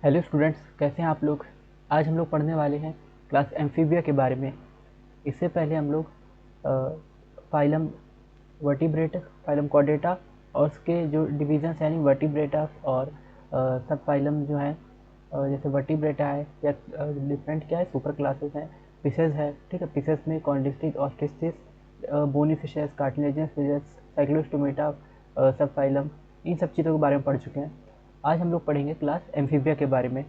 Hello students, कैसे हैं आप लोग। आज हम लोग पढ़ने वाले हैं क्लास एम्फीबिया के बारे में। इससे पहले हम लोग फाइलम वर्टिब्रेटा, फाइलम कॉर्डेटा और उसके जो डिवीजन्स यानी वर्टिब्रेटा और सब फाइलम जो है, जैसे वर्टिब्रेटा है या डिफरेंट क्या है, सुपर क्लासेस हैं, फिशेस है। ठीक है, फिशेस में Chondrichthyes, Osteichthyes, bony fishes, cartilaginous fishes, Cyclostomata, subphylum, इन सब चीज़ों के बारे में पढ़ चुके हैं। आज हम लोग पढ़ेंगे क्लास एम्फीबिया के बारे में।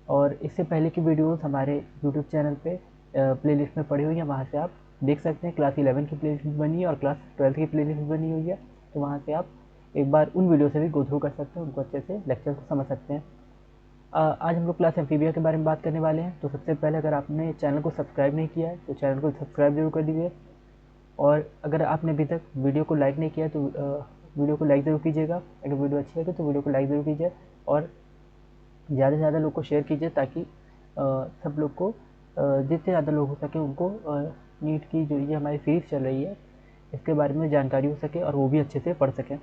और इससे पहले की वीडियोस हमारे यूट्यूब चैनल पे प्लेलिस्ट में पड़ी हुई है, वहाँ से आप देख सकते हैं। क्लास 11 की प्लेलिस्ट भी बनी है और क्लास 12 की प्लेलिस्ट भी बनी हुई है, तो वहाँ से आप एक बार उन वीडियो से भी गो थ्रू कर सकते हैं, उनको अच्छे से लेक्चर को समझ सकते हैं। आज हम लोग क्लास एम्फीबिया के बारे में बात करने वाले हैं। तो सबसे पहले अगर आपने चैनल को सब्सक्राइब नहीं किया है तो चैनल को सब्सक्राइब जरूर कर दीजिए। और अगर आपने अभी तक वीडियो को लाइक नहीं किया है तो वीडियो को लाइक ज़रूर कीजिएगा। अगर वीडियो अच्छी लगे तो वीडियो को लाइक ज़रूर कीजिए और ज़्यादा से ज़्यादा लोग को शेयर कीजिए, ताकि सब लोग को जितने ज़्यादा लोग हो सके उनको नीट की जो ये हमारी सीरीज़ चल रही है इसके बारे में जानकारी हो सके और वो भी अच्छे से पढ़ सकें।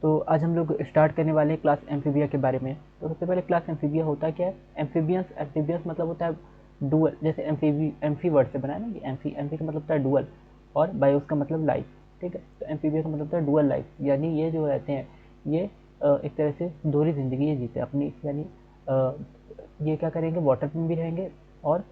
तो आज हम लोग स्टार्ट करने वाले हैं क्लास एम्फीबिया के बारे में। तो सबसे पहले क्लास एम्फीबिया होता क्या है। एम्फीबियंस, एम्फीबियंस मतलब होता है डुअल, जैसे एम्फी वर्ड से बना है ना कि एम्फी, एम्फी का मतलब होता है डुअल और बायोस का मतलब लाइफ। ठीक है, तो एम्फीबिया का मतलब होता है डुअल लाइफ, यानी ये जो रहते हैं ये एक तरह से दोहरी ज़िंदगी ये जीते अपनी, यानी ये क्या करेंगे, वाटर में भी रहेंगे और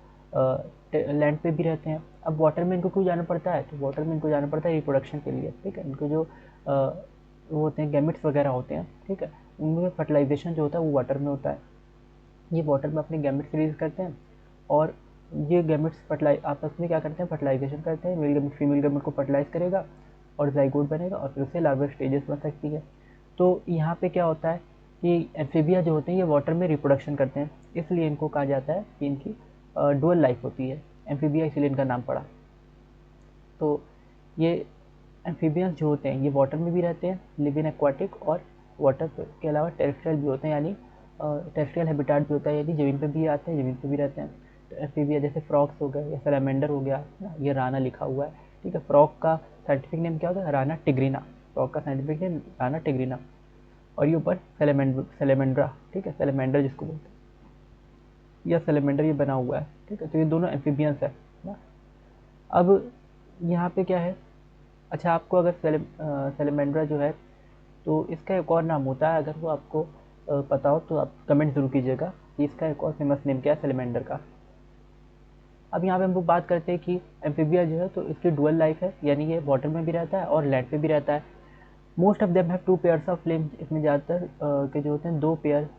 लैंड पे भी रहते हैं। अब वाटर में इनको क्यों जाना पड़ता है, तो वाटर में इनको जाना पड़ता है रिप्रोडक्शन के लिए। ठीक है, इनको जो वो होते हैं गैमेट्स वगैरह होते हैं, ठीक है, उनमें फर्टिलाइजेशन जो होता है वो वाटर में होता है। ये वाटर में अपने गैमेट्स रिलीज करते हैं और ये गैमेट्स फर्टिलाइज आपस में क्या करते हैं, फर्टिलाइजेशन करते हैं। मेल गैमेट फीमेल गैमेट को फर्टिलाइज करेगा और जाइगोट बनेगा और फिर उससे लार्वा स्टेजेस बन सकती है। तो यहाँ पे क्या होता है कि एम्फीबिया जो होते हैं ये वाटर में रिप्रोडक्शन करते हैं, इसलिए इनको कहा जाता है कि इनकी डुअल लाइफ होती है। एम्फीबिया इसलिए इनका नाम पड़ा। तो ये एम्फीबियंस जो होते हैं ये वाटर में भी रहते हैं, लिव इन एक्वाटिक, और वाटर के अलावा टेरेस्ट्रियल भी होते हैं, यानी टेरेस्ट्रियल हैबिटाट भी होता है, यानी ज़मीन पे भी आते हैं, ज़मीन पे भी रहते हैं। तो एम्फीबिया जैसे फ्रॉक्स हो गए या सैलमेंडर हो गया ना, ये राना लिखा हुआ है। ठीक है, फ्रॉक का साइंटिफिक नेम क्या होता है, राना टिग्रिना। फ्रॉक का साइंटिफिक नेम राना टिग्रिना। और ये ऊपर सेलेमेंड्रा, ठीक है, सेलेमेंडर जिसको बोलते हैं, या सेलेमेंडर ये बना हुआ है। ठीक है, तो ये दोनों एम्फीबियंस है ना। अब यहाँ पे क्या है, अच्छा आपको अगर सेलेमेंड्रा जो है तो इसका एक और नाम होता है, अगर वो आपको पता हो तो आप कमेंट जरूर कीजिएगा कि इसका एक और फेमस नेम क्या है सेलेमेंडर का। अब यहाँ पे हम लोग बात करते हैं कि एम्फीबिया जो है तो इसकी डुअल लाइफ है, यानी ये वाटर में भी रहता है और लैंड पे भी रहता है। Most of them have to pairs of limbs, इसमें ज़्यादातर के जो होते हैं दो पेयर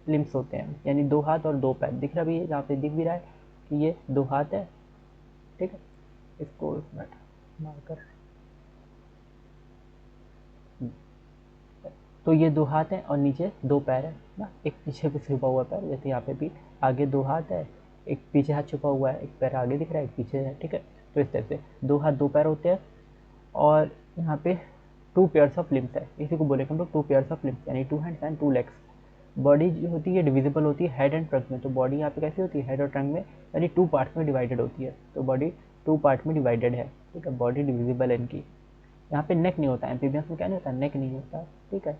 लिम्स होते हैं, यानी दो हाथ और दो पैर। दिख रहा भी है, जहाँ पे दिख भी रहा है कि ये दो हाथ है। ठीक है, इसको एक मिनट मारकर, तो ये दो हाथ हैं और नीचे दो पैर है ना, एक पीछे भी छुपा हुआ पैर, जैसे यहाँ पे भी आगे दो हाथ है, एक पीछे हाथ छुपा हुआ है, एक पैर आगे दिख रहा है, एक पीछे है। ठीक है, तो इस तरह से दो हाथ दो पैर होते हैं। और यहाँ पे टू पेयर्स ऑफ लिम्स है, इसी को बोलेंगे हम लोग टू पेयर्स ऑफ लिम्स, यानी two hands and two legs. Body जो होती है डिविजिबल होती है हेड एंड ट्रंक में। तो बॉडी यहाँ पे कैसी होती है, हेड और ट्रंक में, यानी टू पार्ट्स में डिवाइडेड होती है। तो बॉडी टू पार्ट में डिवाइडेड है। ठीक है, बॉडी डिविजिबल है इनकी। यहाँ पे नेक नहीं होता, एम्फीबियंस में क्या नहीं होता, नेक नहीं होता। ठीक है,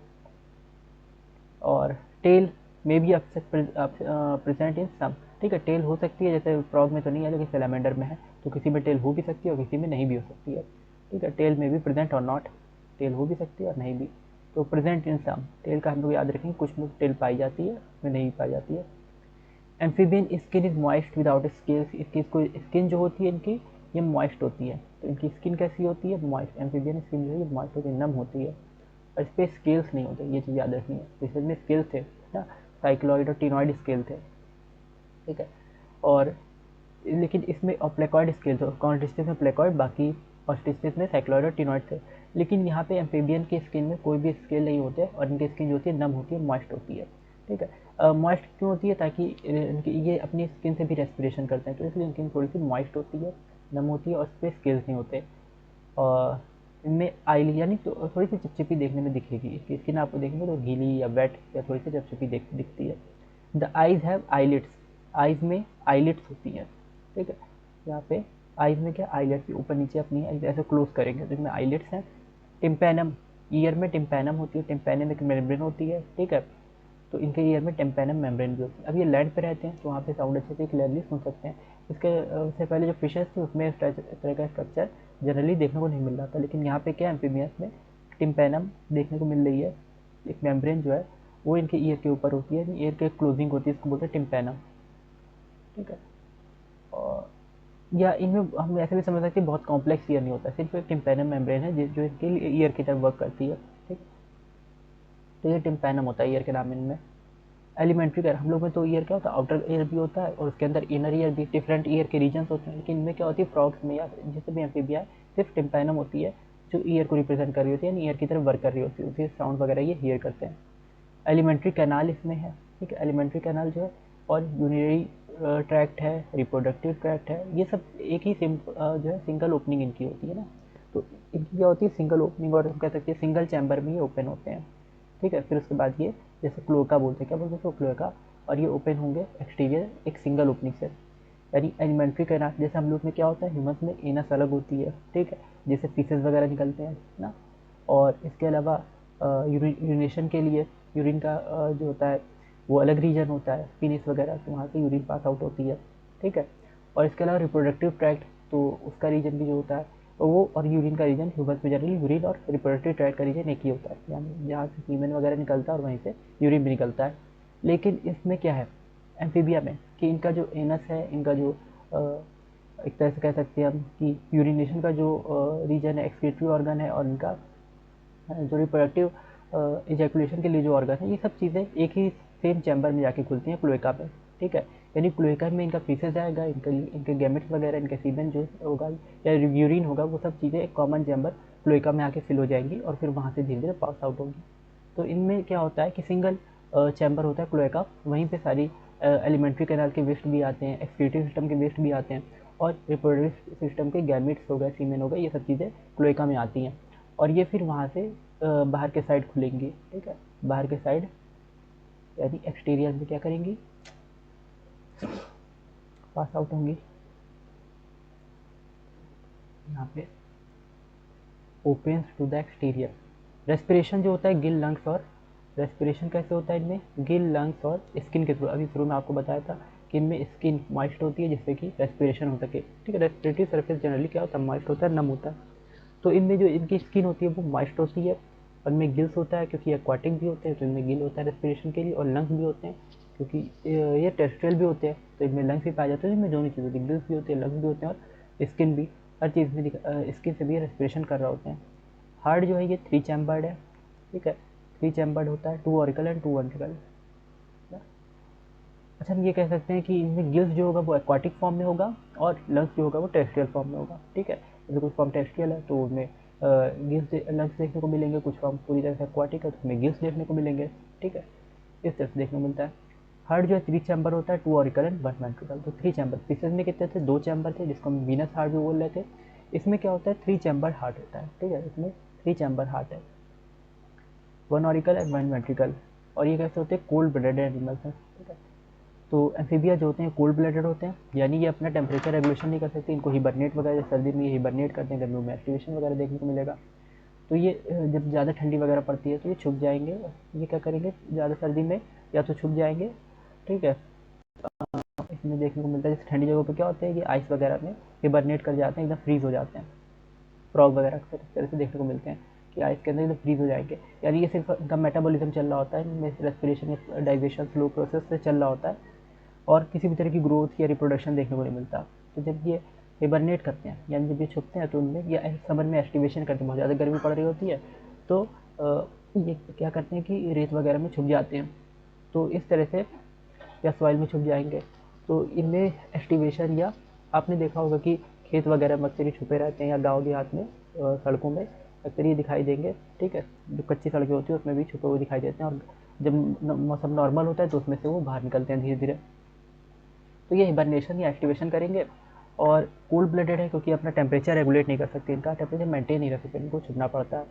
और टेल में भी प्रेजेंट इन सम। ठीक है, टेल हो सकती है, जैसे फ्रॉग में तो नहीं है लेकिन सैलामेंडर में है, तो किसी में टेल हो भी सकती है और किसी में नहीं भी हो सकती है। ठीक है, टेल में भी प्रेजेंट और नॉट, टेल हो भी सकती है और नहीं भी। तो प्रेजेंट इन सम, टेल का हम लोग याद रखेंगे, कुछ में टेल पाई जाती है, उसमें नहीं पाई जाती है। Amphibian skin is moist without scales, इसकी स्किन जो होती है इनकी ये मॉइस्ट होती है। तो इनकी स्किन कैसी होती है, मॉइस्ट। एम्फीबियन स्किन जो है ये मॉइस्ट होती है, नम होती है, और इस पर स्केल्स नहीं होते, ये चीज़ याद रखनी है। जैसे में स्केल्स थे ना, साइक्लॉइड और टिनॉइड स्केल थे। ठीक है, और लेकिन इसमें प्लेकॉइड स्केल थे, कॉन्टिस्टिस में प्लेकॉइड, बाकी ऑस्टिस्टिस में साइक्लॉइड और टिनॉइड थे। लेकिन यहाँ पे एम्फीबियन की स्किन में कोई भी स्केल नहीं होते और इनकी स्किन जो होती है नम होती है, मॉइस्ट होती है। ठीक है, मॉइस्ट क्यों होती है, ताकि इनकी ये अपनी स्किन से भी रेस्पिरेशन करते हैं, तो इसलिए इनकी थोड़ी सी मॉइस्ट होती है, नम होती है, और उस पर स्केल्स नहीं होते। और इनमें आइली, यानी तो थोड़ी सी चिपचिपी देखने में दिखेगी, इसकी स्किन आपको देखेंगे तो गीली या वेट या थोड़ी सी चिपचिपी दिखती है। The eyes have eyelids, eyes में आईलिट्स होती हैं। ठीक है, यहाँ पे आइज में क्या, आईलेट्स ऊपर नीचे अपनी ऐसे क्लोज करेंगे तो इसमें आईलेट्स हैं। टिम्पैनम, ईयर में टिम्पैनम होती है, टिम्पैनम एक मेम्ब्रेन होती है। ठीक है, तो इनके ईयर में टिम्पैनम मेम्ब्रेन भी होती है। अब ये लैंड पे रहते हैं तो वहाँ पे साउंड अच्छे से क्लियरली सुन सकते हैं। उससे पहले जो फिशेस थी उसमें इस तरह का स्ट्रक्चर जनरली देखने को नहीं मिल रहा था, लेकिन यहाँ पे क्या एम्फीबियंस में टिम्पैनम देखने को मिल रही है। एक मेम्ब्रेन जो है वो इनके ईयर के ऊपर होती है, ईयर के क्लोजिंग होती है, इसको बोलते हैं टिम्पैनम। ठीक है। और या इनमें हम ऐसे भी समझ सकते हैं बहुत कॉम्प्लेक्स ईयर नहीं होता, सिर्फ एक टिम्पैनम मेम्ब्रेन है जो इनके ईयर की तरफ वर्क करती है। ठीक। तो ये टिम्पैनम होता है ईयर के नाम इनमें। एलिमेंट्री ईयर, हम लोग में तो ईयर क्या होता है, आउटर ईयर भी होता है और उसके अंदर इनर ईयर भी, डिफरेंट ईयर के रीजन्स होते हैं। लेकिन इनमें क्या होती है, फ्रॉग्स में या जिससे भी एम्फीबिया है, सिर्फ टिम्पैनम होती है जो ईयर को रिप्रेजेंट कर रही होती है, यानी ईयर की तरफ वर्क कर रही होती है, उसी साउंड वगैरह ये हियर करते हैं। एलिमेंट्री कैनाल इसमें है। ठीक है। एलिमेंट्री कैनाल जो है और यूरिनरी ट्रैक्ट है, रिप्रोडक्टिव ट्रैक्ट है, ये सब एक ही जो है सिंगल ओपनिंग इनकी होती है ना। तो इनकी क्या होती है, सिंगल ओपनिंग, और हम कह सकते हैं सिंगल चैम्बर में ये ओपन होते हैं। ठीक है। फिर उसके बाद ये जैसे क्लोका बोलते हैं, क्या बोलते हैं क्लोका, और ये ओपन होंगे एक्सटीरियर एक सिंगल ओपनिंग से। यानी एलिमेंट्री कैनाल, जैसे हम लोग में क्या होता है, ह्यूमंस में एनस अलग होती है। ठीक है। जैसे फीसेस वगैरह निकलते हैं ना। और इसके अलावा यूरिनेशन के लिए यूरिन का जो होता है वो अलग रीजन होता है, पीनिस वगैरह, तो वहाँ से यूरिन पास आउट होती है। ठीक है। और इसके अलावा रिप्रोडक्टिव ट्रैक्ट, तो उसका रीजन भी जो होता है वो, और यूरिन का रीजन ह्यूमंस में जनरली यूरिन और रिप्रोडक्टिव ट्रैक्ट का रीजन एक ही होता है, यानी जहाँ से सीमेन वगैरह निकलता है और वहीं से यूरिन भी निकलता है। लेकिन इसमें क्या है एम्फीबिया में, कि इनका जो एनस है, इनका जो एक तरह से कह सकते हैं हम कि यूरिनेशन का जो रीजन है, एक्सक्रीटरी ऑर्गन है, और इनका जो रिप्रोडक्टिव इजैकुलेशन के लिए जो ऑर्गन है, ये सब चीज़ें एक ही सेम चैम्बर में जाके खुलती हैं, क्लोएका में। ठीक है। यानी क्लोएका में इनका फीसेस आएगा, इनके गैमेट्स वगैरह, इनके सीमेन जो होगा या यूरिन होगा, वो सब चीज़ें एक कॉमन चैम्बर क्लोएका में आके फिल हो जाएंगी और फिर वहाँ से धीरे धीरे पास आउट होगी। तो इनमें क्या होता है कि सिंगल चैम्बर होता है क्लोएका, वहीं पे सारी एलिमेंट्री कैनाल के वेस्ट भी आते हैं, एक्सक्रीटरी सिस्टम के वेस्ट भी आते हैं, और रिप्रोडक्टिव सिस्टम के गैमेट्स हो गए, सीमेन हो गए, ये सब चीज़ें क्लोएका में आती हैं। और ये फिर वहाँ से बाहर के साइड खुलेंगी। ठीक है। बाहर के साइड यानी एक्सटीरियर में क्या करेंगी, पास आउट होंगी। यहाँ पे opens to the exterior. Respiration जो होता है गिल, लंग्स, और रेस्पिरेशन कैसे होता है इनमें, गिल, लंग्स और स्किन के थ्रू। अभी शुरू में आपको बताया था कि इनमें स्किन मॉइस्ट होती है जिससे कि रेस्पिरेशन हो सके। ठीक है। रेस्पिरेटरी सरफेस जनरली क्या होता है, मॉइस्ट होता है, नम होता है। तो इनमें जो इनकी स्किन होती है वो मॉइस्ट होती है, और इनमें गिल्स होता है क्योंकि एक्वाटिक भी होते हैं, तो इनमें गिल होता है रेस्पिरेशन के लिए, और लंग्स भी होते हैं क्योंकि ये टेरेस्ट्रियल भी होते हैं, तो इनमें लंग्स भी पाए जाते हैं। इनमें दोनों चीज़ होती है, गिल्स भी होते हैं, लंग्स भी होते हैं, और स्किन भी, हर चीज़ में स्किन से भी रेस्पिरेशन कर रहे होते हैं। हार्ट जो है ये 3 चैम्बर्ड है। ठीक है। 3 चैम्बर्ड होता है, 2 ऑरिकल एंड 2 वेंट्रिकल। अच्छा, हम ये कह सकते हैं कि इनमें गिल्स जो होगा वो एक्वाटिक फॉर्म में होगा, और लंग्स जो होगा वो टेरेस्ट्रियल फॉर्म में होगा। ठीक है। जैसे कुछ फॉर्म टेरेस्ट्रियल है तो उनमें गिल्स लंग्स देखने को मिलेंगे, कुछ फॉर्म पूरी तरह से एक्वाटिक है तो उसमें गिल्स देखने को मिलेंगे। ठीक है। इस तरह से देखने को मिलता है। हार्ट जो है 3 चैम्बर होता है, 2 ऑरिकल एंड 1 वेंट्रिकल। तो 3 चैम्बर, फिशेस में कितने थे, 2 चैम्बर थे, जिसको हम वीनस हार्ट भी बोल रहे थे। इसमें क्या होता है, 3 चैम्बर हार्ट होता है। ठीक है। इसमें 3 चैम्बर हार्ट है, 1 ऑरिकल एंड 1 वेंट्रिकल। और ये कैसे होते हैं, कोल्ड ब्लडेड एनिमल्स हैं। ठीक है। तो एम्फीबिया जो होते हैं कोल्ड ब्लडेड होते हैं, यानी ये अपना टेम्परेचर रेगुलेशन नहीं कर सकते, इनको हिबरनेट वगैरह, सर्दी में ये हिबरनेट करते हैं, गर्मियों में एक्टिवेशन वगैरह देखने को मिलेगा। तो ये जब ज़्यादा ठंडी वगैरह पड़ती है तो ये छुप जाएंगे। ये क्या करेंगे, ज़्यादा सर्दी में या तो छुप जाएंगे। ठीक है। इसमें देखने को मिलता है जैसे ठंडी जगहों पे क्या होता है कि आइस वगैरह में हिबरनेट कर जाते हैं, एकदम फ्रीज हो जाते हैं। फ्रॉग वगैरह अक्सर इस तरह से देखने को मिलते हैं कि आइस के अंदर एकदम फ्रीज हो जाएंगे, यानी ये सिर्फ इनका मेटाबॉलिज्म चल रहा होता है, इनमें रेस्पिरेशन या डाइजेशन स्लो प्रोसेस से चल रहा होता है, और किसी भी तरह की ग्रोथ या रिप्रोडक्शन देखने को नहीं मिलता। तो जब ये हिबरनेट करते हैं, यानी जब ये छुपते हैं, तो उनमें या समर में एस्टिवेशन करते हैं, बहुत ज़्यादा गर्मी पड़ रही होती है तो ये क्या करते हैं कि रेत वगैरह में छुप जाते हैं, तो इस तरह से, या सॉइल में छुप जाएंगे। तो इनमें एस्टिवेशन, या आपने देखा होगा कि खेत वगैरह में अक्सर ही छुपे रहते हैं, या गाँव देहात में सड़कों में अक्सर ही दिखाई देंगे। ठीक है। जो कच्ची सड़कें होती है उसमें भी छुपे हुए दिखाई देते हैं, और जब मौसम नॉर्मल होता है तो उसमें से वो बाहर निकलते हैं धीरे धीरे। तो ये हिबरनेशन या एक्टिवेशन करेंगे। और कोल्ड ब्लडेड है क्योंकि अपना टेम्परेचर रेगुलेट नहीं कर सकते, इनका टेम्परेचर मेंटेन नहीं रख सकते, इनको छुपना पड़ता है।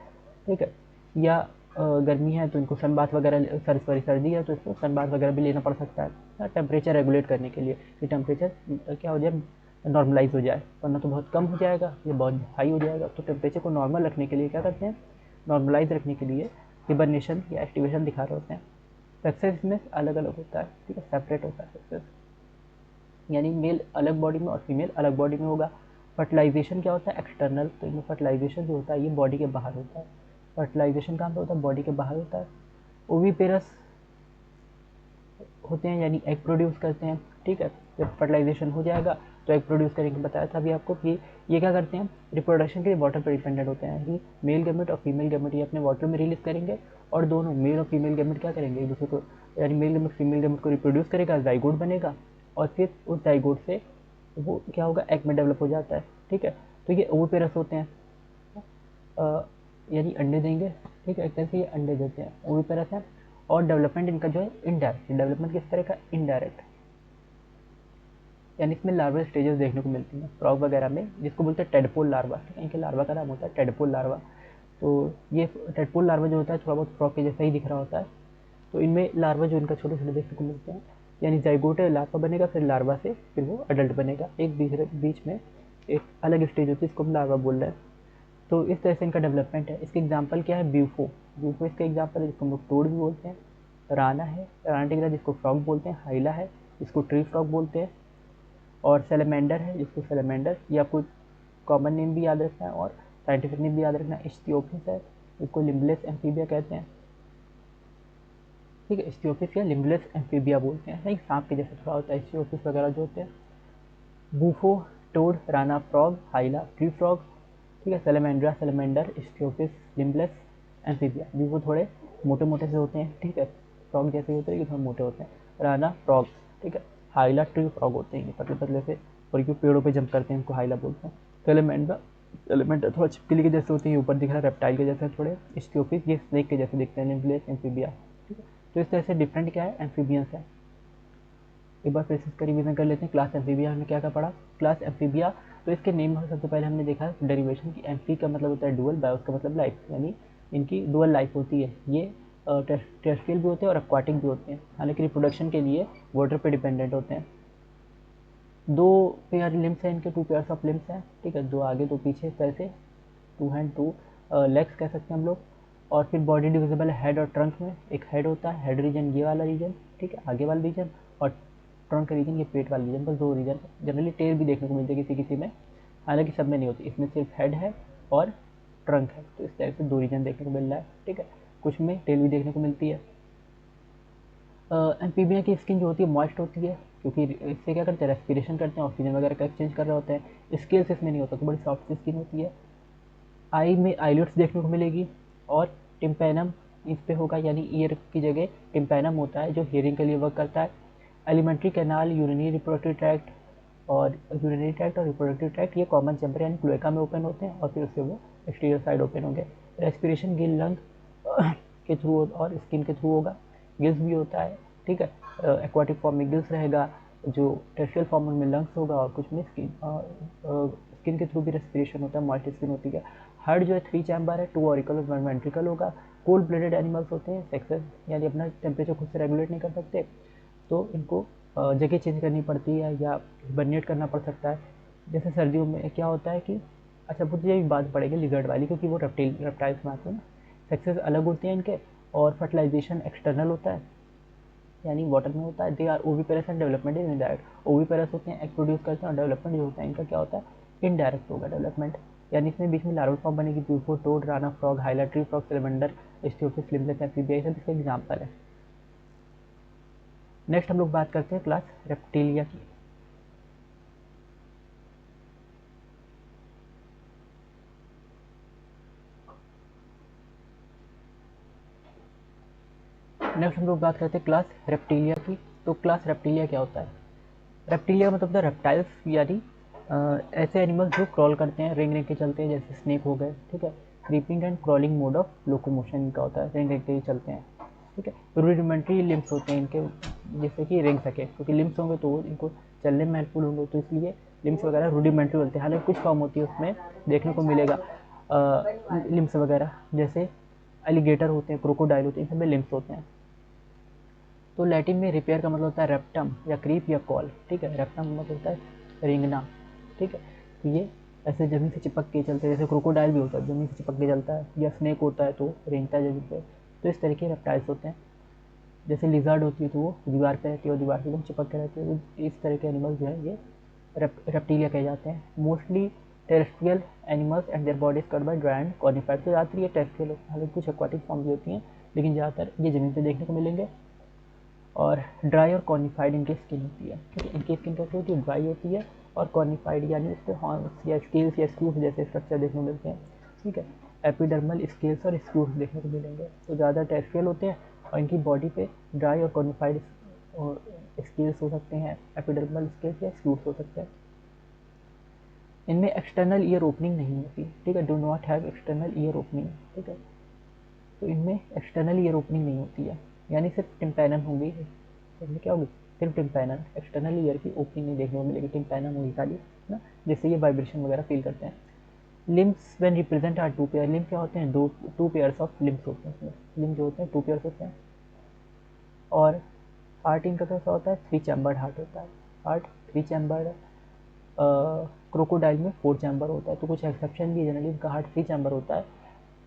ठीक है। या गर्मी है तो इनको सन बाथ वगैरह, सर्दी है तो इसको सन बाथ वगैरह भी लेना पड़ सकता है टेम्परेचर रेगुलेट करने के लिए, कि टेम्परेचर क्या हो जाए, नॉर्मलाइज हो जाए, वरना तो बहुत कम हो जाएगा या बहुत हाई हो जाएगा। तो टेम्परेचर को नॉर्मल रखने के लिए क्या करते हैं, नॉर्मलाइज रखने के लिए हिबरनेशन या एक्टिवेशन दिखा रहे होते हैं। सक्सेस इसमें अलग अलग होता है, ठीक है, सेपरेट होता है सक्सेस, यानी मेल अलग बॉडी में और फीमेल अलग बॉडी में होगा। फर्टिलाइजेशन क्या होता है, एक्सटर्नल, तो इनमें फर्टिलाइजेशन जो होता है ये बॉडी के बाहर होता है। फर्टिलाइजेशन कहाँ पे होता है, बॉडी के बाहर होता है। ओवीपेरस होते हैं यानी एग प्रोड्यूस करते हैं, ठीक है। जब फर्टिलाइजेशन हो जाएगा तो एग प्रोड्यूस करेंगे, बताया था अभी आपको कि ये क्या करते हैं, रिप्रोडक्शन के लिए वाटर पर डिपेंडेंट होते हैं, यानी मेल गैमेट और फीमेल गैमेट ये अपने वाटर में रिलीज करेंगे और दोनों मेल और फीमेल गैमेट क्या करेंगे, एक दूसरे को, यानी मेल गैमेट फीमेल गैमेट को रिप्रोड्यूस करेगा, जाइगोट बनेगा और फिर उस जाइगोट से वो क्या होगा, एग में डेवलप हो जाता है, ठीक है। तो ये ओविपेरस होते हैं, यानी अंडे देंगे, ठीक है, एक तरह से ये अंडे देते हैं, ओविपेरस है। और डेवलपमेंट इनका जो है इनडायरेक्ट, डेवलपमेंट किस तरह का, इनडायरेक्ट, यानी इसमें लार्वा स्टेजेस देखने को मिलती हैं फ्रॉग वगैरह में, जिसको बोलते हैं टेडपोल लार्वा, ठीक है, इनके लार्वा का नाम होता है टेडपोल लार्वा। तो ये टेडपोल लार्वा जो होता है थोड़ा बहुत फ्रॉग के जैसा ही दिख रहा होता है। तो इनमें लार्वा जो इनका छोटे छोटे देखने को मिलते हैं, यानी जाइगोट लार्वा बनेगा, फिर लार्वा से फिर वो अडल्ट बनेगा, एक बीच में एक अलग स्टेज होती है, इसको हम लार्वा बोल रहे हैं। तो इस तरह से इनका डेवलपमेंट है। इसके एग्जाम्पल क्या है, ब्यूफो, ब्यूफो इसका एग्जाम्पल है, जिसको हम लोग टोड भी बोलते हैं। राना है, राना टिग्रा जिसको फ्रॉग बोलते हैं। हाइला है जिसको ट्री फ्रॉग बोलते हैं। और सेलेमेंडर है जिसको सेलेमेंडर, ये आपको कॉमन नेम भी याद रखना है और साइंटिफिक नेम भी याद रखना है। इस्थियोपिस है जिसको लिम्बलेस एम्फीबिया कहते हैं, ठीक है, इस्थियोपिस या लिम्बलेस एम्फीबिया बोलते हैं, नहीं सांप के जैसा थोड़ा होता है इस्थियोपिस वगैरह जो होते हैं। Bufo, toad, Rana frog, Hyla tree frog, ठीक है, Salamandra, salamander, Ichthyophis, limbless Amphibia. Bufo थोड़े मोटे मोटे से होते हैं, ठीक है, फ्रॉग जैसे होते हैं, थोड़े मोटे होते हैं। राना फ्रॉग, ठीक है। हाइला ट्री फ्रॉग होते हैं, ये पतले पतले से, और ये पेड़ों पे जंप करते हैं, इनको हाइला बोलते हैं। सेलेमेंड्रा, सेलेमेंडर थोड़ा छिपकली के जैसे होते हैं, ऊपर दिख रहा है रेप्टाइल के जैसे थोड़े। इस्थियोपिस ये स्नेक के जैसे दिखते हैं, लिम्बलेस एम्फीबिया, ठीक है। तो इस तरह से डिफरेंट क्या है, एम्फीबियंस है। एक बार फिर से इसका रिवीजन कर लेते हैं। क्लास एम्फीबिया हमने क्या क्या पढ़ा, क्लास एम्फीबिया, तो इसके नेम में सबसे पहले हमने देखा डेरिवेशन की, एम्फी का मतलब होता है डुअल, बायोस का मतलब लाइफ, यानी इनकी डुअल लाइफ होती है। ये टेरेस्ट्रियल भी होते हैं और एक्वाटिक भी होते हैं, हालांकि रिप्रोडक्शन के लिए वाटर पे डिपेंडेंट होते हैं। दो पेयर लिम्स हैं इनके, टू पेयर्स ऑफ लिम्स हैं, ठीक है, दो आगे दो पीछे, इस तरह से टू हैंड टू लेग्स कह सकते हैं हम लोग। और फिर बॉडी डिविजिबल है हेड और ट्रंक में, एक हेड होता है, हेड रीजन ये वाला रीजन, ठीक है, आगे वाला रीजन, और ट्रंक रीजन ये पेट वाला रीजन, बस दो रीजन। जनरली टेल भी देखने को मिलती है किसी किसी में, हालांकि सब में नहीं होती, इसमें सिर्फ हेड है और ट्रंक है, तो इस तरह से दो रीजन देखने को मिल रहा है, ठीक है। कुछ में टेल भी देखने को मिलती है। एम्फीबिया की स्किन जो होती है मॉइस्ट होती है, क्योंकि इससे क्या करते हैं, रेस्पिरेशन करते हैं, ऑक्सीजन वगैरह का एक्सचेंज कर रहे होते हैं। स्केल्स इसमें नहीं होता, तो बड़ी सॉफ्ट स्किन होती है। आई में आईलिड्स देखने को मिलेगी, और टिम्पैनम इस पे होगा, यानी ईयर की जगह टिम्पैनम होता है जो हियरिंग के लिए वर्क करता है। Alimentary canal, urinary reproductive tract, और यूरिनरी ट्रैक्ट और रिप्रोडक्टिव ट्रैक्ट ये कॉमन चैम्बर यानी क्लोएका में ओपन होते हैं, और फिर उससे वो एक्सटीरियर साइड ओपन होंगे। रेस्पिरेशन गिल लंग के थ्रू और स्किन के थ्रू होगा। गिल्स भी होता है, ठीक है, एक्वाटिक फॉर्म में गिल्स रहेगा, जो टेरेस्ट्रियल फॉर्म में लंग्स होगा, और कुछ में स्किन के थ्रू भी रेस्पिरेशन होता है, मॉइस्ट स्किन होती है। हार्ट जो है 3 चैम्बर है, 2 ऑरिकल और 1 वेंट्रिकल होगा। कोल्ड ब्लडेड एनिमल्स होते हैं, सेक्सेस यानी अपना टेम्परेचर खुद से रेगुलेट नहीं कर सकते, तो इनको जगह चेंज करनी पड़ती है या हिबरनेट करना पड़ सकता है। जैसे सर्दियों में क्या होता है कि, अच्छा मुझे ये भी बात पड़ेगी लिजर्ड वाली, क्योंकि वो रेप्टाइल्स में आते हैं ना। सेक्सेस अलग होते हैं इनके, और फर्टिलाइजेशन एक्सटर्नल होता है, यानी वाटर में होता है। They are oviparous and development is indirect. Oviparous होते हैं, एग प्रोड्यूस करते हैं, और डेवलपमेंट जो होता है इनका क्या होता है, इनडायरेक्ट होगा डेवलपमेंट, यानी इसमें बीच में लार्वल फॉर्म बनेगी। Bufo, toad, Rana frog, Hyla tree frog, salamander, Ichthyophis, limbless Amphibia, सब इसका एग्जाम्पल है। नेक्स्ट हम लोग बात करते हैं क्लास रेप्टिलिया की। नेक्स्ट हम लोग बात करते हैं क्लास रेप्टिलिया की। तो क्लास रेप्टिलिया क्या होता है, रेप्टिलिया मतलब होता है रेप्टाइल्स, यानी ऐसे एनिमल्स जो क्रॉल करते हैं, रेंग रेंग के चलते हैं, जैसे स्नेक हो गए, ठीक है। Creeping and crawling mode of locomotion इनका होता है, रेंग रेंग के चलते हैं, ठीक है। रूडिमेंट्री लिम्स होते हैं इनके, जिससे कि रेंग सके, क्योंकि लिम्स होंगे तो इनको चलने में हेल्पफुल होंगे, तो इसलिए लिम्स वगैरह रूडिमेंट्री बोलते हैं। हालांकि कुछ फॉर्म होती है उसमें देखने को मिलेगा लिम्स वगैरह, जैसे एलिगेटर होते हैं, क्रोकोडाइल होते हैं, इन सब में लिम्स होते हैं। तो लैटिन में रिपेयर का मतलब होता है रेप्टम या क्रीप या कॉल, ठीक है। रेप्टम मतलब होता है रेंगना, ठीक है। तो ये ऐसे ज़मीन से चिपक के चलते हैं, जैसे क्रोकोडाइल भी होता है ज़मीन से चिपक के चलता है, या स्नेक होता है तो रेंगता है ज़मीन पे, तो इस तरह के रेप्टाइल्स होते हैं। जैसे लिजर्ड होती है तो वो दीवार पे रहती है और दीवार से एकदम चिपक के रहती है। इस तरह के एनिमल जो है ये रेप्टिलिया कहे जाते हैं। Mostly terrestrial animals and their bodies covered by dry and cornified. तो ज़्यादातर ये टेरेस्ट्रियल होते हैं, हालांकि कुछ एक्वाटिक फॉर्म भी होती हैं, लेकिन ज़्यादातर ये ज़मीन पर देखने को मिलेंगे। और ड्राई और कॉर्निफाइड इनकी स्किन होती है, ठीक है। इनकी स्किन कैसी होती है, ड्राई होती है, और कॉर्निफाइड यानी इस पर हॉर्न्स या स्केल्स या स्क्रूज जैसे स्ट्रक्चर देखने को मिलते हैं, ठीक है। एपिडर्मल स्केल्स और स्क्रूज देखने को मिलेंगे, तो ज़्यादा टेरेस्ट्रियल होते हैं और इनकी बॉडी पे ड्राई और कॉर्निफाइड स्केल्स हो सकते हैं, एपिडर्मल स्केल्स या स्क्रूज हो सकते हैं। इनमें एक्सटर्नल ईयर ओपनिंग नहीं होती, ठीक है, do not have external ear opening, ठीक है। तो इनमें एक्सटर्नल ईयर ओपनिंग नहीं होती है, यानी सिर्फ टिम्पैनम होंगी। इसमें क्या होगी, सिर्फ टिम्पैनम, एक्सटर्नल ईयर की ओपनिंग नहीं देखने को मिलेगी, टिम्पैनम होगी खाली, है ना, जिससे ये वाइब्रेशन वगैरह फील करते हैं। Limbs when represent are two pair. Limbs क्या होते हैं, टू पेयर्स ऑफ लिम्स होते हैं इसमें। लिम्स जो होते हैं टू पेयर्स होते हैं। और हार्ट इनका कैसा होता है, 3 चैम्बर्ड हार्ट होता है। हार्ट 3 चैम्बर्ड, क्रोकोडाइल में 4 चैम्बर होता है। तो कुछ एक्सेप्शन भी है, जनरली इनका हार्ट 3 चैम्बर होता है,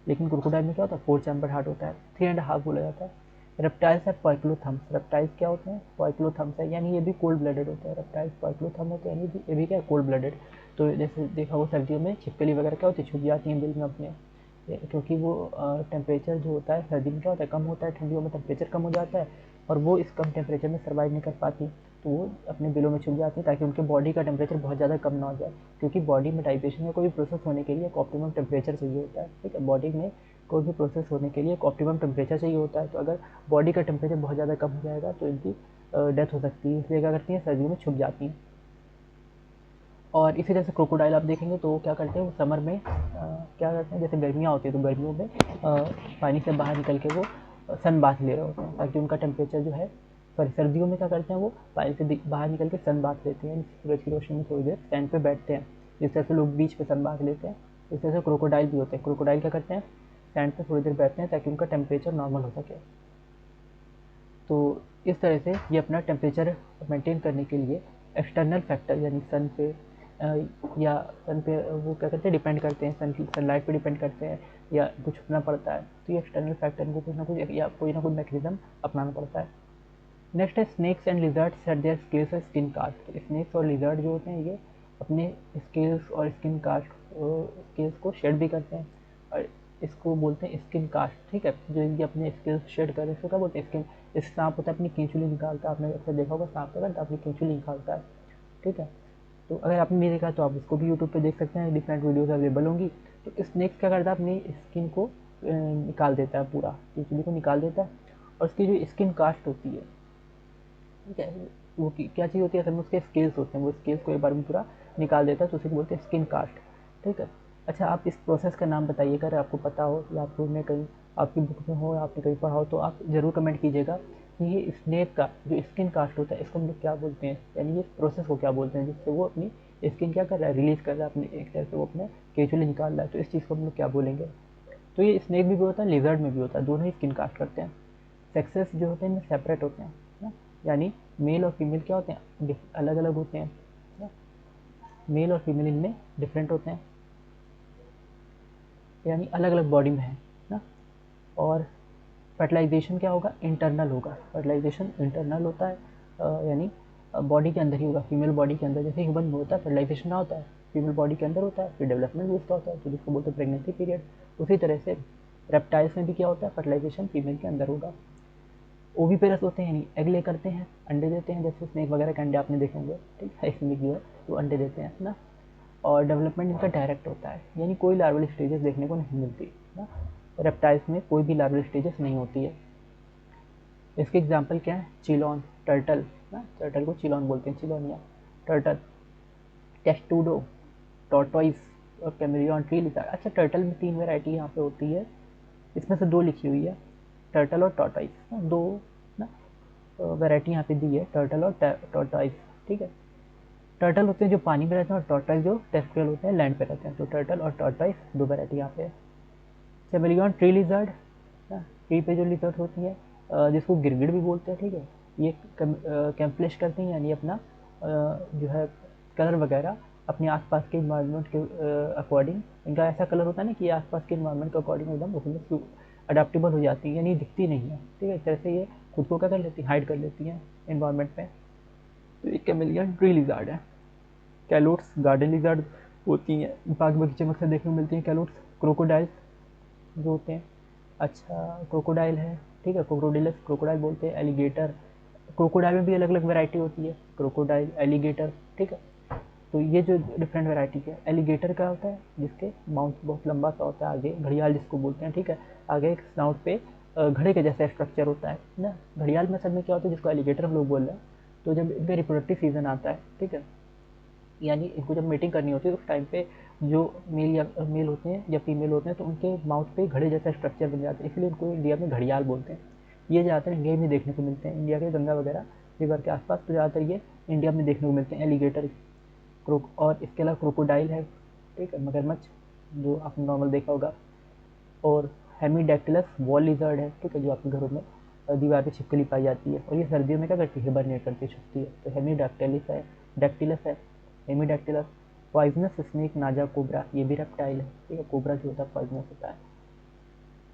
लेकिन क्रोकोडाइल में क्या होता है, 4 चैम्बर हार्ट होता है, 3.5 बोला जाता है। रेप्टाइल्स है पॉइक्लोथम्स। रेप्टाइल्स क्या होते हैं, पॉइक्लोथम्स है, यानी ये भी कोल्ड ब्लडेड होते हैं। रेप्टाइल्स पॉइक्लोथम होते हैं, यानी ये भी क्या है, कोल्ड ब्लडेड। तो जैसे देखा वो सर्दियों में छिपकली वगैरह क्या होती है, छुप जाती हैं बिल में अपने, क्योंकि वो टेम्परेचर जो होता है सर्दी में क्या होता है, कम होता है, ठंडियों में टेम्परेचर कम हो जाता है, और वो इस कम टेम्परेचर में सर्वाइव नहीं कर पाती, तो वो अपने बिलों में छुप जाती हैं ताकि उनके बॉडी का टेम्परेचर बहुत ज़्यादा कम ना हो जाए, क्योंकि बॉडी में डाइजेशन या कोई भी प्रोसेस होने के लिए एक ऑप्टिमम टेम्परेचर चाहिए होता है, ठीक है। बॉडी में कोई भी प्रोसेस होने के लिए एक ऑप्टिमम टेम्परेचर चाहिए होता है, तो अगर बॉडी का टेम्परेचर बहुत ज़्यादा कम हो जाएगा तो इनकी डेथ हो सकती है, इसलिए क्या करती हैं, सर्दियों में छुप जाती हैं। और इसी तरह से क्रोकोडाइल आप देखेंगे तो क्या करते हैं, वो समर में क्या करते हैं, जैसे गर्मियाँ होती है तो गर्मियों में पानी से बाहर निकल के वो सन बाथ ले रहे होते हैं, ताकि उनका टेम्परेचर जो है, सॉरी सर्दियों में क्या करते हैं, वो पानी से बाहर निकल के सन बाथ लेते हैं, सूरज की रोशनी में थोड़ी देर सैंड पे बैठते हैं, जिस तरह से लोग बीच पे सन बाथ लेते हैं, इस तरह से क्रोकोडाइल भी होते हैं। क्रोकोडाइल क्या करते हैं, सैंड पे थोड़ी देर बैठते हैं ताकि उनका टेम्परेचर नॉर्मल हो सके। तो इस तरह से ये अपना टेम्परेचर मेंटेन करने के लिए एक्सटर्नल फैक्टर यानी सन पे या सन पे वो क्या करते हैं, डिपेंड करते हैं, सनलाइट पे डिपेंड करते हैं, या कुछ छुपना पड़ता है, तो ये एक्सटर्नल फैक्टर को कुछ ना कुछ या कोई ना कोई मैकेनिज्म अपनाना पड़ता है। नेक्स्ट है snakes and lizards eight there scales और स्किन कास्ट। स्नेक्स और लिजर्ड जो होते हैं ये अपने स्केल्स और स्किन कास्ट स्केल्स को शेड भी करते हैं, और इसको बोलते हैं स्किन कास्ट, ठीक है। जो ये अपने स्केल्स शेड कर, इसको क्या बोलते हैं, स्किन। इस सांप होता है अपनी केंचुली निकालता है, आपने अक्सर देखा होगा सांप क्या करता है, अपनी केंचुली निकालता है, ठीक है। तो अगर आपने नहीं देखा तो आप उसको भी यूट्यूब पे देख सकते हैं, डिफरेंट वीडियोस अवेलेबल होंगी। तो स्नेक्स क्या करता है, अपनी स्किन को निकाल देता है, पूरा केंचुली को निकाल देता है, और उसकी जो स्किन कास्ट होती है, ठीक है, वो क्या चीज़ होती है, असल में उसके स्केल्स होते हैं, वो स्केल्स को एक बार में पूरा निकाल देता है, तो उसे बोलते हैं स्किन कास्ट, ठीक है। अच्छा, आप इस प्रोसेस का नाम बताइए, अगर आपको पता हो या आपको में कहीं आपकी बुक में हो या आपने कहीं पढ़ा हो तो आप ज़रूर कमेंट कीजिएगा कि ये स्नेक का जो स्किन कास्ट होता है इसको हम लोग क्या बोलते हैं, यानी ये प्रोसेस को क्या बोलते हैं, जिससे वो अपनी स्किन क्या कर रहा है, रिलीज़ कर रहा है, अपनी एक तरह से वो अपने केचुली निकाल रहा है, तो इस चीज़ को हम लोग क्या बोलेंगे। तो ये स्नेक में भी होता है, लिजर्ड में भी होता है, दोनों ही स्किन कास्ट करते हैं। सेक्सेस जो होते हैं इनमें सेपरेट होते हैं ना, यानी मेल और फीमेल क्या होते हैं, अलग अलग होते हैं ना? मेल और फीमेल इनमें डिफरेंट होते हैं, यानी अलग अलग बॉडी में है ना। और फर्टिलाइजेशन क्या होगा, इंटरनल होगा, फर्टिलाइजेशन इंटरनल होता है, यानी बॉडी के अंदर ही होगा, फीमेल बॉडी के अंदर, जैसे ह्यूमन में होता है फर्टिलाइजेशन ना होता है, फीमेल बॉडी के अंदर होता है, फिर डेवलपमेंट भी उसका होता है, तो जिसको बोलते हैं प्रेगनेंसी पीरियड। उसी तरह से रेप्टाइल्स में भी क्या होता है, फर्टिलाइजेशन फीमेल के अंदर होगा। ओवीपेरस होते हैं, यानी एग ले करते हैं, अंडे देते हैं, जैसे स्नेक वगैरह के अंडे आपने देखे होंगे, ठीक है, स्नेक जो है वो अंडे देते हैं ना। और डेवलपमेंट इनका डायरेक्ट होता है, यानी कोई लार्वल स्टेजेस देखने को नहीं मिलती ना, रेप्टाइल्स में कोई भी लार्वल स्टेजेस नहीं होती है। इसके एग्जाम्पल क्या है, चिलॉन, टर्टल ना, टर्टल को चिलॉन बोलते हैं, चिलोनिया, टर्टल, टेस्टूडो, टॉर्टोइस और कैमेरियन ट्री लिजर्ड। अच्छा, टर्टल में 3 वैरायटी यहाँ पे होती है, इसमें से 2 लिखी हुई है, टर्टल और टॉर्टोइस, 2 ना वैरायटी यहाँ पे दी है, टर्टल और टॉर्टोइस, ठीक है। टर्टल होते हैं जो पानी में रहते हैं, और टॉर्टोइस जो टेरेस्ट्रियल होते हैं, लैंड पे रहते हैं, तो टर्टल और टॉर्टोइस 2 वैरायटी यहाँ पे है। कैमेरियन ट्री लिजर्ड, ट्री पे जो लिजर्ड होती है, जिसको गिरगिट भी बोलते हैं, ठीक है, ये कैम्फ्लेश करते हैं, यानी अपना जो है कलर वगैरह अपने आसपास के इन्वायरमेंट के अकॉर्डिंग, इनका ऐसा कलर होता है ना कि आसपास के इन्वायरमेंट के अकॉर्डिंग एकदम उसमें अडेप्टेबल हो जाती है, यानी दिखती नहीं है, ठीक है। इस तरह से ये खुद को क्या कर लेती हैं, हाइड कर लेती हैं इन्वायरमेंट में। तो एक कैमेलियन ट्री लिजार्ड है। कैलोट्स गार्डन लिजार्ड होती हैं, बाग बगीचे में अक्सर देखने को मिलती हैं कैलोट्स। क्रोकोडाइल्स जो होते हैं, अच्छा क्रोकोडाइल है, ठीक है, क्रोकोडिलस क्रोकोडाइल बोलते हैं। एलिगेटर, क्रोकोडाइल में भी अलग अलग वैरायटी होती है, क्रोकोडाइल, एलिगेटर, ठीक है। तो ये जो डिफरेंट वैरायटी है, एलिगेटर का होता है जिसके माउथ बहुत लंबा सा होता है, आगे घड़ियाल जिसको बोलते हैं, ठीक है। आगे एक स्नाउट पे घड़े के जैसा स्ट्रक्चर होता है ना। घड़ियाल में असल में क्या होता है, जिसको एलिगेटर हम लोग बोल रहे हैं। तो जब इनका रिप्रोडक्टिव सीजन आता है, ठीक है, यानी इनको जब मीटिंग करनी होती है उस टाइम पे जो मेल होते हैं या फीमेल होते हैं, तो उनके माउथ पे घड़े जैसा स्ट्रक्चर बन जाता है, इसलिए उनको इंडिया में घड़ियाल बोलते हैं। ये ज़्यादातर इंडिया में देखने को मिलते हैं, इंडिया के गंगा वगैरह रिवर के आसपास, तो ज़्यादातर ये इंडिया में देखने को मिलते हैं एलिगेटर। और इसके अलावा क्रोकोडाइल है, ठीक है, मगरमच्छ जो आपने नॉर्मल देखा होगा। और हेमीडैक्टिलस वॉल लिजर्ड है, ठीक है, जो आपके घरों में दीवार पे छिपकली पाई जाती है, और ये सर्दियों में क्या करती है, हिबरनेट करती है, छुपती है। तो हेमीडैक्टिलस है, डैक्टिलस है, हेमीडैक्टिलस। पॉइजनस स्नेक नाजा कोबरा, ये भी रेप्टाइल है, ठीक है, कोबरा जो होता है पॉइजनस होता है।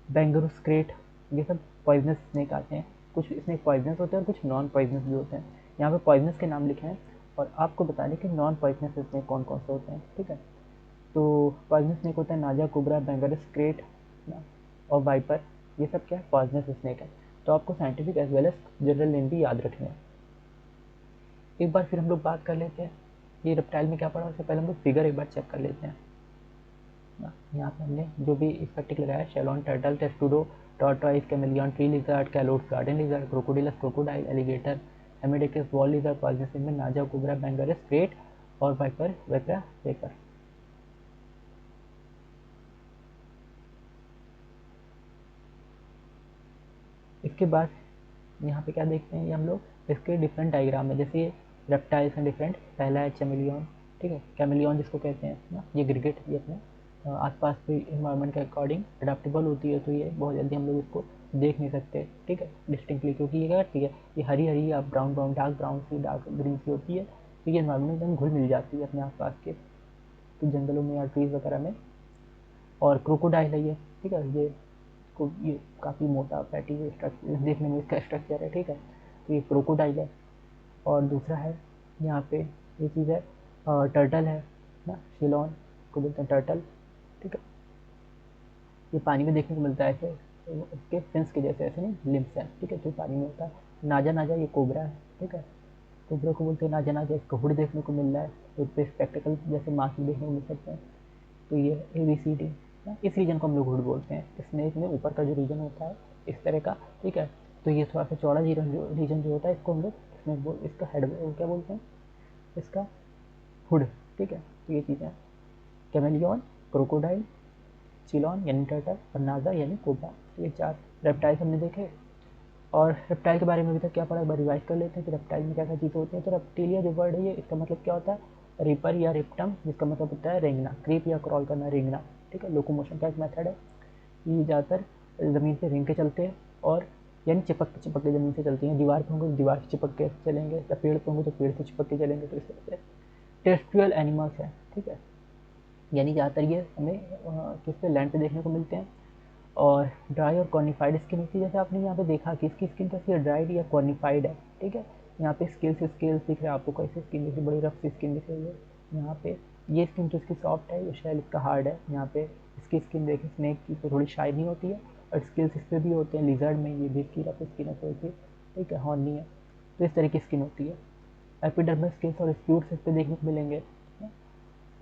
बेंगरूस क्रेट, ये सब पॉइजनस स्नेक आते हैं। कुछ स्नेक पॉइजनस होते हैं और कुछ नॉन पॉइजनस भी होते हैं। यहाँ पे पॉइजनस के नाम लिखे हैं और आपको बता दें कि नॉन पॉइजनस स्नेक कौन कौन से होते हैं, ठीक है। तो पॉइजनस स्नेक होता है नाजा कोबरा, बेंगरूस क्रेट और वाइपर, ये सब क्या है, पॉइजनस स्नेक है। तो आपको scientific as well as general name भी याद रखने हैं। एक बार फिर हम लोग बात कर लेते हैं ये रेप्टाइल में क्या पड़ा, उससे पहले हम लोग फिगर एक बार चेक कर लेते हैं। यहाँ पे हमने जो भी इफेक्टिक लगाया, Chelone, turtle, Testudo, tortoise, chameleon, tree lizard, Calotes, garden lizard, Crocodylus crocodile, alligator, Hemidactylus wall lizard, poisonous में नाजा कोबरा, बेंगरस क्रेट और वाइपर वेपरा वेपर। इसके बाद यहाँ पे क्या देखते हैं, ये हम लोग इसके डिफरेंट डायग्राम है। जैसे ये रेप्टाइल्स हैं डिफरेंट, पहला है चैमेलियन, ठीक है, कैमेलियन जिसको कहते हैं ना, ये गिरगिट, ये अपने आसपास के इन्वायरमेंट के अकॉर्डिंग अडेप्टेबल होती है, तो ये बहुत जल्दी हम लोग इसको देख नहीं सकते, ठीक है, डिस्टिंक्टली, क्योंकि ये क्या करती है, ये हरी हरी या ब्राउन ब्राउन, डार्क ब्राउन सी, डार्क ग्रीन सी होती है, तो ये इन्वायरमेंट एकदम घुल मिल जाती है अपने आसपास के तो जंगलों में या ट्रीज वगैरह में। और क्रोकोडाइल है ये, ठीक है, ये काफ़ी मोटा फैटी स्ट्रक्चर देखने में इसका स्ट्रक्चर है, ठीक है, तो ये क्रोकोडाइल है। और दूसरा है यहाँ पे ये चीज़ है, टर्टल है ना, शिलोन को बोलते हैं टर्टल, ठीक है। ये पानी में देखने को मिलता है ऐसे, इसके फिंस के जैसे, ऐसे नहीं लिम्स हैं, ठीक है, जो पानी में होता है। नाजा नाजा ये कोबरा है, ठीक है, कोबरा को बोलते हैं नाजा नाजा। इसका हुड देखने को मिल रहा है, हुड पे स्पेक्टिकल जैसे मास्क देखने को मिल सकते हैं। तो ये ABCD, इस रीजन को हम लोग हुड बोलते हैं। स्नेक में ऊपर का जो रीजन होता है इस तरह का, ठीक है, तो ये थोड़ा सा चौड़ा रीजन जो होता है, इसको हम लोग स्नेक इसका हेड क्या बोलते हैं, इसका हुड, ठीक है। तो ये चीज़ें, कैमेलियन, क्रोकोडाइल, चिलॉन यानी टर्टल और नाजा यानी कोबरा, ये 4 रेप्टाइल्स हमने देखे। और रेप्टाइल के बारे में अभी तक क्या पढ़ा, एक बार रिवाइज कर लेते हैं कि रेप्टाइल में क्या क्या चीज़ें होती हैं। तो रेप्टिलिया जो वर्ड है, ये इसका मतलब क्या होता है, रिपर या रिप्टम, जिसका मतलब होता है रेंगना, क्रीप या क्रॉल करना, रेंगना, ठीक है। लोकोमोशन का एक मेथड है, ये ज़्यादातर ज़मीन पे रेंग के चलते हैं, और यानी चिपक चिपक के ज़मीन से चलती हैं। दीवार पे होंगे तो दीवार से चिपक के चलेंगे, या पेड़ पे होंगे तो पेड़ से चिपक के चलेंगे, तो इस तरह से टेरेस्ट्रियल एनिमल्स है, ठीक है, यानी ज़्यादातर ये हमें किस पे, लैंड पे देखने को मिलते हैं। और ड्राई और कॉर्निफाइड स्किन होती है, जैसे आपने यहाँ पे देखा कि इसकी स्किन कैसी है, ड्राइड या कॉर्निफाइड है, ठीक है। यहाँ पे स्केल्स दिख रहे हैं आपको, कैसे स्किन दिख रही है, बड़ी रफ सी स्किन दिख रही है यहाँ पे। ये स्किन तो इसकी सॉफ्ट है, ये शेल इसका हार्ड है। यहाँ पे इसकी स्किन देखें स्नेक की तो थोड़ी शाइनी होती है, और स्केल्स इस पर भी होते हैं, लिजर्ड में ये भी इसकी रफ स्किन है थोड़ी सी, ठीक है, हॉर्नी है। तो इस तरह की स्किन होती है। एपिडर्मल स्किल्स और स्क्यूट्स इस पर देखने को मिलेंगे।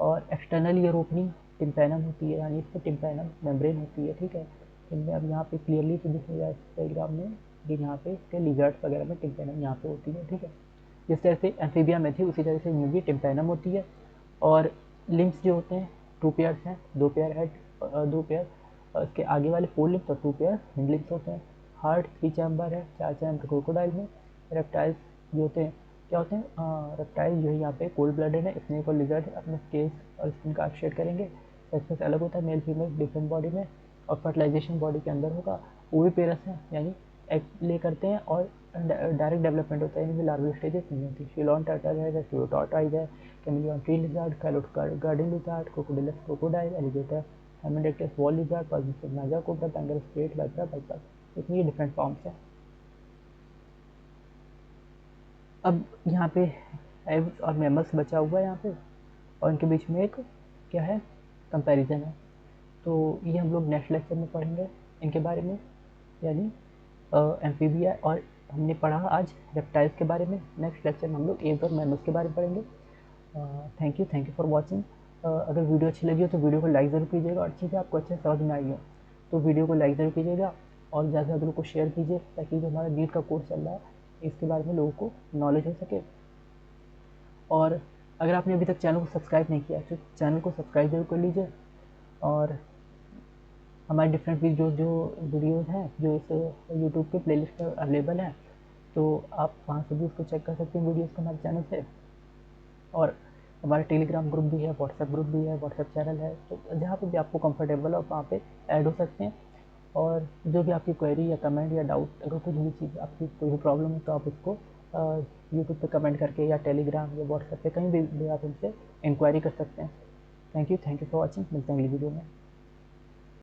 और एक्सटर्नल ईयर ओपनिंग टिम्पैनम होती है, यानी इस पर टिम्पैनम मेम्ब्रेन होती है, ठीक है। इनमें अब यहाँ पे क्लियरली तो दिख रहा है इस डायग्राम में कि यहाँ पे इसके लिजर्ड्स वगैरह में टिम्पैनम यहाँ पे होती है, ठीक है। जिस तरह से एम्फीबिया में थी उसी तरह से इनमें भी टिम्पैनम होती है। और लिम्स जो होते हैं 2 पेयर्स हैं, 2 पेयर हेड, 2 पेयर इसके आगे वाले 4 लिम्स और 2 पेयर हिंड लिम्स होते हैं। हार्ट 3 चैम्बर है, 4 चैम्बर क्रोकोडाइल में। रेप्टाइल्स जो होते हैं क्या होते हैं, रेप्टाइल जो है यहाँ पे कोल्ड ब्लडेड है, स्नेक और लिजर्ड अपने स्केल्स और स्किन का आप शेड करेंगे, सेक्सेस अलग होता है, मेल फीमेल डिफरेंट बॉडी में, और फर्टिलाइजेशन बॉडी के अंदर होगा। ओवी पेरस हैं, यानी एग ले करते हैं और डायरेक्ट डेवलपमेंट होता है, इनमें लार्वल स्टेजेस नहीं होती। शिलोन टर्टल है, रेस्क्यू टॉर्टॉइज है, chameleon tree lizard, Calotes garden lizard, Crocodylus crocodile, alligator, Hemidactylus wall lizard, poisonous Naja cobra, बेंगल स्ट्रेट वाइपर वाइपर, इसमें ये डिफरेंट फॉर्म्स हैं। अब यहाँ पे एव्स और मेमल्स बचा हुआ है यहाँ पे, और इनके बीच में एक क्या है, कंपैरिजन है। तो ये हम लोग नेक्स्ट लेक्चर में पढ़ेंगे इनके बारे में, यानी एम्फीबिया। और हमने पढ़ा आज रेप्टाइल्स के बारे में। नेक्स्ट लेक्चर में हम लोग एव्स और मैमल्स के बारे में पढ़ेंगे। Thank you for watching. अगर वीडियो अच्छी लगी हो तो वीडियो को लाइक ज़रूर कीजिएगा, और अच्छे से आपको अच्छे से समझ में आई हो तो वीडियो को लाइक ज़रूर कीजिएगा, और ज़्यादा से ज़्यादा लोगों को शेयर कीजिए, ताकि जो हमारा नीट का कोर्स चल रहा है इसके बारे में लोगों को नॉलेज हो सके। और अगर आपने अभी तक चैनल को सब्सक्राइब नहीं किया तो चैनल को सब्सक्राइब जरूर कर लीजिए। और हमारे डिफरेंट वीडियोज़ हैं जो इस यूट्यूब के प्लेलिस्ट पर अवेलेबल हैं, तो आप वहाँ से भी उसको चेक कर सकते हैं वीडियोज़ को हमारे चैनल से। और हमारा टेलीग्राम ग्रुप भी है, व्हाट्सएप ग्रुप भी है, व्हाट्सएप चैनल है, तो जहाँ पे भी आपको कंफर्टेबल हो वहाँ पे ऐड हो सकते हैं। और जो भी आपकी क्वेरी या कमेंट या डाउट, अगर कुछ भी चीज़ आपकी कोई भी प्रॉब्लम है तो आप उसको यूट्यूब पे कमेंट करके या टेलीग्राम या व्हाट्सएप पे कहीं भी आप हमसे इंक्वायरी कर सकते हैं। Thank you for watching. मिलते हैं अगली वीडियो में।